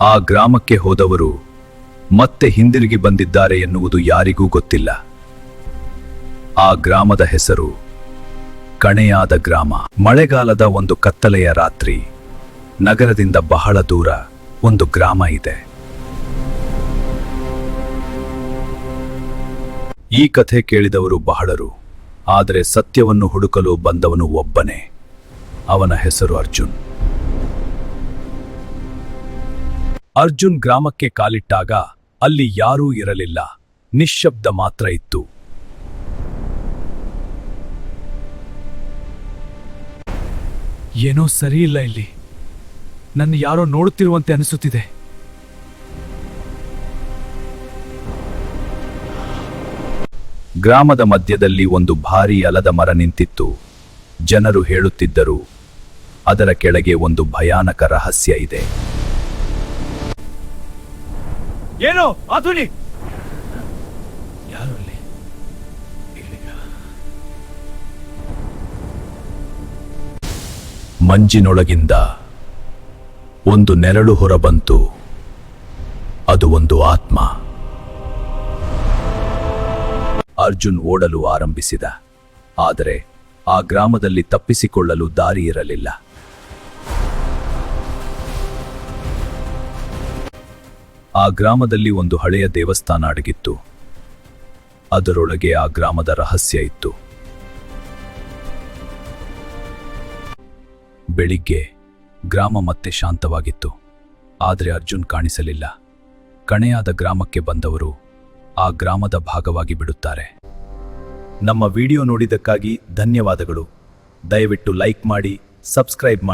ಆ ಗ್ರಾಮಕ್ಕೆ ಹೋದವರು ಮತ್ತೆ ಹಿಂದಿರುಗಿ ಬಂದಿದ್ದಾರೆ ಎನ್ನುವುದು ಯಾರಿಗೂ ಗೊತ್ತಿಲ್ಲ. ಆ ಗ್ರಾಮದ ಹೆಸರು ಕಣೆಯಾದ ಗ್ರಾಮ. ಮಳೆಗಾಲದ ಒಂದು ಕತ್ತಲೆಯ ರಾತ್ರಿ, ನಗರದಿಂದ ಬಹಳ ದೂರ ಒಂದು ಗ್ರಾಮ ಇದೆ. ಈ ಕಥೆ ಕೇಳಿದವರು ಬಹಳರು, ಆದರೆ ಸತ್ಯವನ್ನು ಹುಡುಕಲು ಬಂದವನು ಒಬ್ಬನೇ. ಅವನ ಹೆಸರು ಅರ್ಜುನ್. ಅರ್ಜುನ್ ಗ್ರಾಮಕ್ಕೆ ಕಾಲಿಟ್ಟಾಗ ಅಲ್ಲಿ ಯಾರೂ ಇರಲಿಲ್ಲ, ನಿಶ್ಶಬ್ದ ಮಾತ್ರ ಇತ್ತು. ಏನೋ ಸರಿಯಿಲ್ಲ ಇಲ್ಲಿ. ನನ್ನ ಯಾರೋ ನೋಡುತ್ತಿರುವಂತೆ ಅನಿಸುತ್ತಿದೆ. ಗ್ರಾಮದ ಮಧ್ಯದಲ್ಲಿ ಒಂದು ಭಾರೀ ಆಲದ ಮರ ನಿಂತಿತ್ತು. ಜನರು ಹೇಳುತ್ತಿದ್ದರು, ಅದರ ಕೆಳಗೆ ಒಂದು ಭಯಾನಕ ರಹಸ್ಯ ಇದೆ. ಏನೋ ಅಧುನಿ, ಯಾರು ಅಲ್ಲಿ? ಮಂಜಿನೊಳಗಿಂದ ಒಂದು ನೆರಳು ಹೊರಬಂತು. ಅದು ಒಂದು ಆತ್ಮ. ಅರ್ಜುನ್ ಓಡಲು ಆರಂಭಿಸಿದ, ಆದರೆ ಆ ಗ್ರಾಮದಲ್ಲಿ ತಪ್ಪಿಸಿಕೊಳ್ಳಲು ದಾರಿ ಇರಲಿಲ್ಲ. ಆ ಗ್ರಾಮದಲ್ಲಿ ಒಂದು ಹಳೆಯ ದೇವಸ್ಥಾನ ಅಡಗಿತ್ತು. ಅದರೊಳಗೆ ಆ ಗ್ರಾಮದ ರಹಸ್ಯ ಇತ್ತು. ಬೆಳಿಗ್ಗೆ ಗ್ರಾಮ ಮತ್ತೆ ಶಾಂತವಾಗಿತ್ತು, ಆದರೆ ಅರ್ಜುನ್ ಕಾಣಿಸಲಿಲ್ಲ. ಕಣೆಯಾದ ಗ್ರಾಮಕ್ಕೆ ಬಂದವರು ಆ ಗ್ರಾಮದ ಭಾಗವಾಗಿ ಬಿಡುತ್ತಾರೆ. ನಮ್ಮ ವಿಡಿಯೋ ನೋಡಿದ್ದಕ್ಕಾಗಿ ಧನ್ಯವಾದಗಳು. ದಯವಿಟ್ಟು ಲೈಕ್ ಮಾಡಿ, ಸಬ್ಸ್ಕ್ರೈಬ್ ಮಾಡಿ.